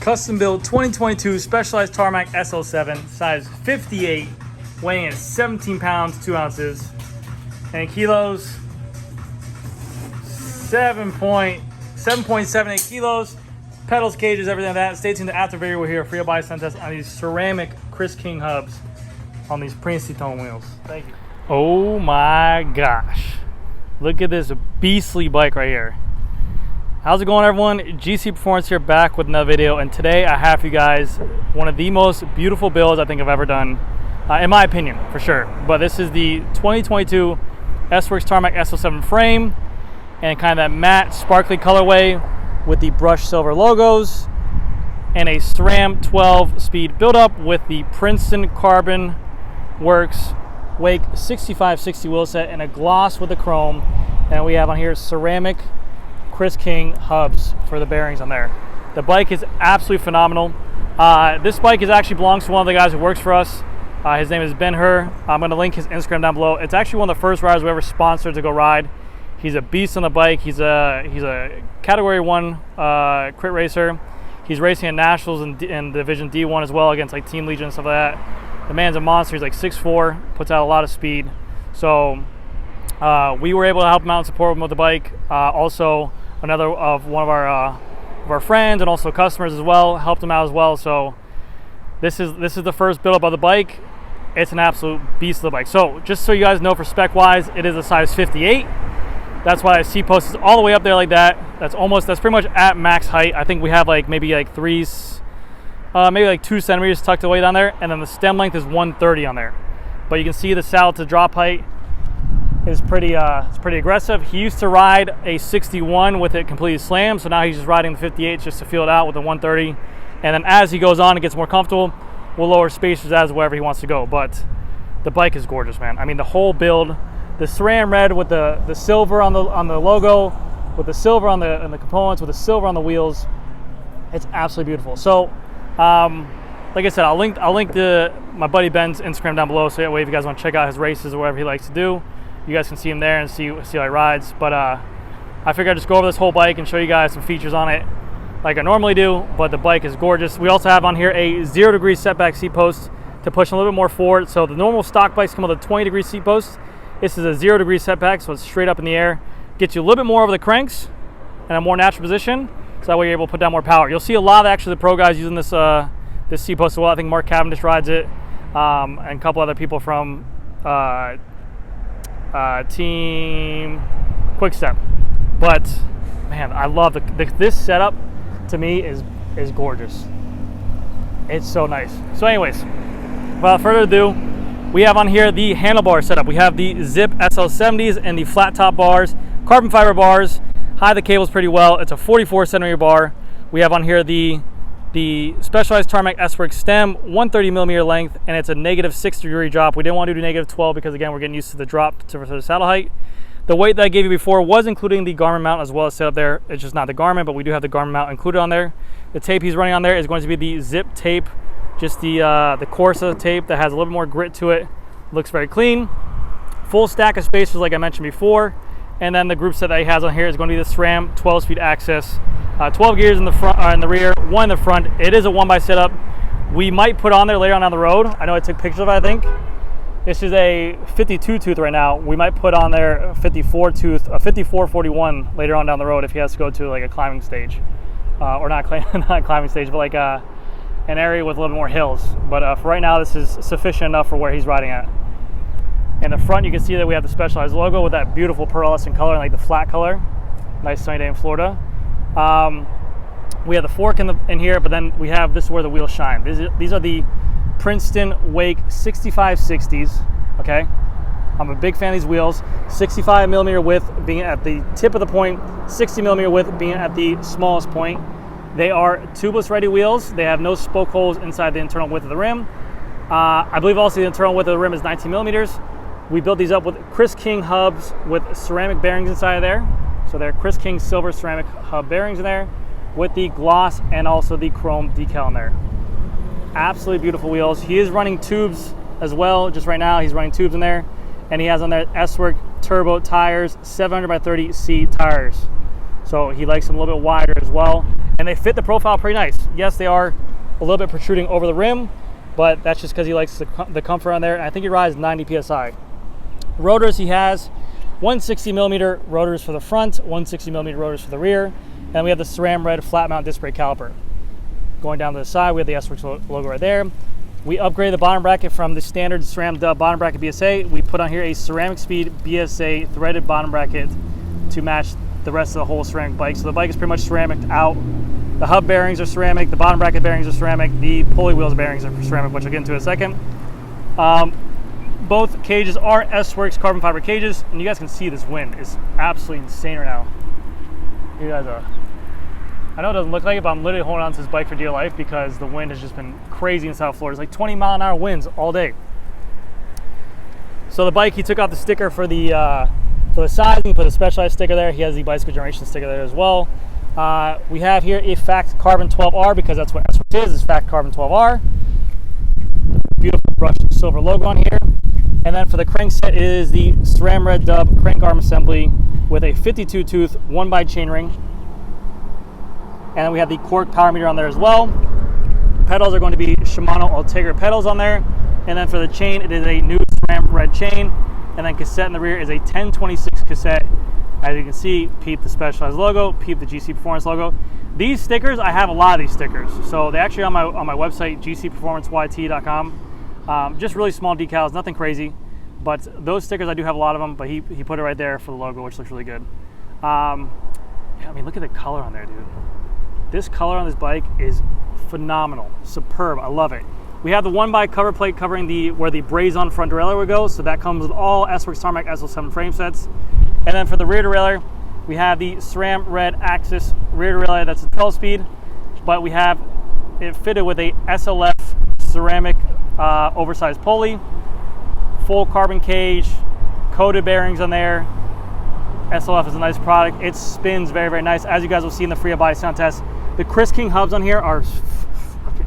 Custom built 2022 Specialized Tarmac SL7, size 58, weighing at 17 pounds, 2 ounces, and kilos, 7.78 kilos. Pedals, cages, everything like that. Stay tuned to after video. We'll hear a free buy send test on these ceramic Chris King hubs on these Princey Tone wheels. Thank you. Oh my gosh. Look at this beastly bike right here. How's it going, everyone? GC Performance here, back with another video, and today I have for you guys one of the most beautiful builds I think I've ever done, in my opinion, for sure. But this is the 2022 S-Works Tarmac SL7 frame, and kind of that matte, sparkly colorway with the brushed silver logos, and a SRAM 12-speed buildup with the Princeton Carbon Works Wake 6560 wheel set and a gloss with the chrome. And we have on here ceramic Chris King hubs for the bearings on there. The bike is absolutely phenomenal. This bike actually belongs to one of the guys who works for us. His name is Ben Hur. I'm going to link his Instagram down below. It's actually one of the first riders we ever sponsored to go ride. He's a beast on the bike. He's a Category 1 crit racer. He's racing at Nationals and Division D1 as well against like Team Legion and stuff like that. The man's a monster. He's like 6'4", puts out a lot of speed. So we were able to help him out and support him with the bike. Also, one of our friends and also customers as well helped him out as well. So this is the first build up of the bike. It's an absolute beast of the bike. So just so you guys know, for spec wise, it is a size 58. That's why I see post is all the way up there like that. That's pretty much at max height. I think we have like maybe like 2 centimeters tucked away down there, and then the stem length is 130 on there. But you can see the saddle to drop height is pretty aggressive. He used to ride a 61 with it completely slammed, so now he's just riding the 58 just to feel it out with the 130. And then as he goes on and gets more comfortable, we'll lower spacers as wherever he wants to go. But the bike is gorgeous, man. I mean, the whole build, the SRAM red with the silver on the logo, with the silver on the components, with the silver on the wheels, it's absolutely beautiful. So like I said, I'll link my buddy Ben's Instagram down below, so that way if you guys want to check out his races or whatever he likes to do, you guys can see him there and see how he rides. But I figured I'd just go over this whole bike and show you guys some features on it like I normally do. But the bike is gorgeous. We also have on here a 0-degree setback seat post to push a little bit more forward. So the normal stock bikes come with a 20-degree seat post. This is a 0-degree setback, so it's straight up in the air. Gets you a little bit more over the cranks and a more natural position, so that way you're able to put down more power. You'll see a lot of actually the pro guys using this seat post as well. I think Mark Cavendish rides it, and a couple other people from Team Quickstep. But man, I love this setup. To me is gorgeous. It's so nice. So anyways, without further ado, we have on here the handlebar setup. We have the Zip SL70s and the flat top bars, carbon fiber bars, hide the cables pretty well. It's a 44 centimeter bar. We have on here the Specialized Tarmac S-Works stem, 130 millimeter length, and it's a -6-degree drop. We didn't want to do -12 because again, we're getting used to the drop for the saddle height. The weight that I gave you before was including the Garmin mount as well as set up there. It's just not the Garmin, but we do have the Garmin mount included on there. The tape he's running on there is going to be the Zip tape, just the Corsa tape that has a little bit more grit to it. Looks very clean. Full stack of spacers like I mentioned before. And then the group set that he has on here is going to be the SRAM 12-speed access. 12 gears in the front, in the rear, 1 in the front. It is a 1x setup. We might put on there later on down the road. I know I took pictures of it, I think. This is a 52 tooth right now. We might put on there a 54 tooth, a 5441 later on down the road if he has to go to like a climbing stage. Or not climbing stage, but like an area with a little bit more hills. But for right now, this is sufficient enough for where he's riding at. In the front, you can see that we have the Specialized logo with that beautiful pearlescent color and like the flat color. Nice sunny day in Florida. We have the fork in here, but then we have, this is where the wheels shine. These are the Princeton Wake 6560s, okay? I'm a big fan of these wheels. 65 millimeter width being at the tip of the point, 60 millimeter width being at the smallest point. They are tubeless ready wheels. They have no spoke holes inside the internal width of the rim. I believe also the internal width of the rim is 19 millimeters. We built these up with Chris King hubs with ceramic bearings inside of there. So they're Chris King silver ceramic hub bearings in there with the gloss and also the chrome decal in there. Absolutely beautiful wheels. He is running tubes as well. Just right now, he's running tubes in there. And he has on there S-Works turbo tires, 700 by 30 C tires. So he likes them a little bit wider as well. and they fit the profile pretty nice. Yes, they are a little bit protruding over the rim, but that's just because he likes the comfort on there. And I think he rides 90 psi. Rotors, he has 160 millimeter rotors for the front, 160 millimeter rotors for the rear, and we have the SRAM red flat mount disc brake caliper. Going down to the side, we have the S-Works logo right there. We upgraded the bottom bracket from the standard SRAM Dub bottom bracket BSA. We put on here a Ceramic Speed BSA threaded bottom bracket to match the rest of the whole ceramic bike. So the bike is pretty much ceramic out. The hub bearings are ceramic, the bottom bracket bearings are ceramic, the pulley wheels bearings are ceramic, which I'll get into in a second. Both cages are S-Works carbon fiber cages, and you guys can see this wind is absolutely insane right now. You guys I know it doesn't look like it, but I'm literally holding on to this bike for dear life because the wind has just been crazy in South Florida. It's like 20-mile-an-hour winds all day. So the bike, he took off the sticker for the size, he put a Specialized sticker there. He has the Bicycle Generation sticker there as well. We have here a Fact Carbon 12R because that's what S-Works is Fact Carbon 12R. Beautiful brushed silver logo on here. And then for the crankset, it is the SRAM Red Dub crank arm assembly with a 52 tooth 1x chainring. And then we have the Cork power meter on there as well. Pedals are going to be Shimano Ultegra pedals on there. And then for the chain, it is a new SRAM Red chain. And then cassette in the rear is a 1026 cassette. As you can see, peep the Specialized logo, peep the GC Performance logo. These stickers, I have a lot of these stickers. So they're actually on my website, gcperformanceyt.com. Just really small decals, nothing crazy. But those stickers, I do have a lot of them, but he put it right there for the logo, which looks really good. Yeah, I mean, look at the color on there, dude. This color on this bike is phenomenal, superb, I love it. We have the 1x cover plate covering where the braze-on front derailleur would go, so that comes with all S-Works Tarmac SL7 frame sets. And then for the rear derailleur, we have the SRAM Red Axis rear derailleur, that's a 12-speed, but we have it fitted with a SLF ceramic oversized pulley, full carbon cage, coated bearings on there. SLF is a nice product. It spins very, very nice. As you guys will see in the free of body sound test, the Chris King hubs on here are,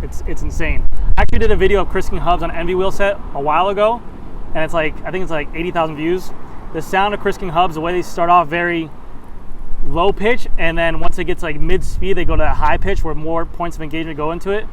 it's insane. I actually did a video of Chris King hubs on Envy wheel set a while ago, and it's like, I think it's like 80,000 views. The sound of Chris King hubs, the way they start off very low pitch, and then once it gets like mid speed, they go to a high pitch where more points of engagement go into it.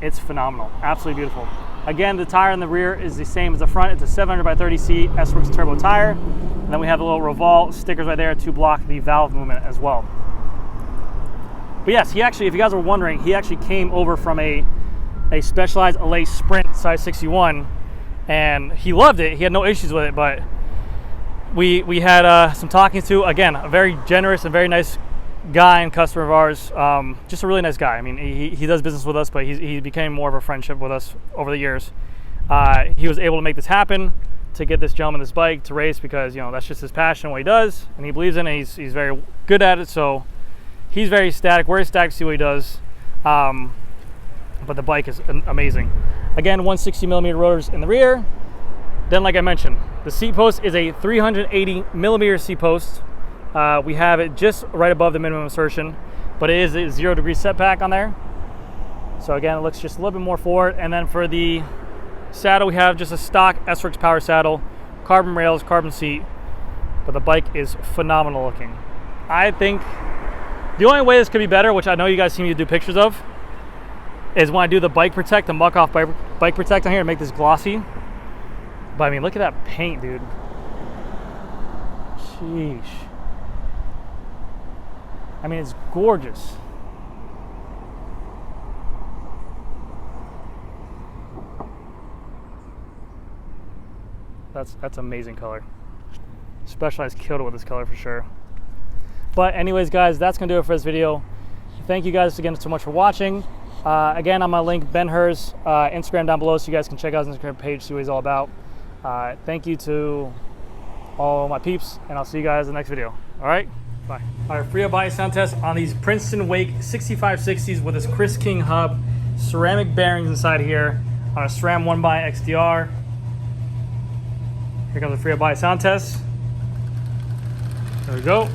It's phenomenal, absolutely beautiful. Again, the tire in the rear is the same as the front. It's a 700/30C S-Works turbo tire. And then we have the little Revolve stickers right there to block the valve movement as well. But yes, he actually, if you guys were wondering, he actually came over from a Specialized LA Sprint size 61, and he loved it. He had no issues with it, but we had some talking to, again, a very generous and very nice guy and customer of ours, just a really nice guy. I mean, he does business with us, but he became more of a friendship with us over the years. He was able to make this happen, to get this gentleman this bike to race, because, you know, that's just his passion, what he does, and he believes in it. He's very good at it, so he's very ecstatic. We're ecstatic to see what he does. But the bike is amazing. Again, 160 millimeter rotors in the rear. Then, like I mentioned, the seat post is a 380 millimeter seat post. We have it just right above the minimum insertion, but it is a 0 degree setback on there. So again, it looks just a little bit more forward. And then for the saddle, we have just a stock S-Works power saddle, carbon rails, carbon seat, but the bike is phenomenal looking. I think the only way this could be better, which I know you guys see me do pictures of, is when I do the bike protect, the muck off bike protect on here to make this glossy. But I mean, look at that paint, dude. Sheesh. I mean, it's gorgeous. That's amazing color. Specialized killed it with this color for sure. But anyways, guys, that's gonna do it for this video. Thank you guys again so much for watching. Again, I'm gonna link Ben Hur's Instagram down below, so you guys can check out his Instagram page, see what he's all about. Thank you to all my peeps, and I'll see you guys in the next video. All right, bye. All right, free of body sound test on these Princeton Wake 6560s with this Chris King hub, ceramic bearings inside here on a SRAM 1x XDR. Here comes the free of body sound test. There we go.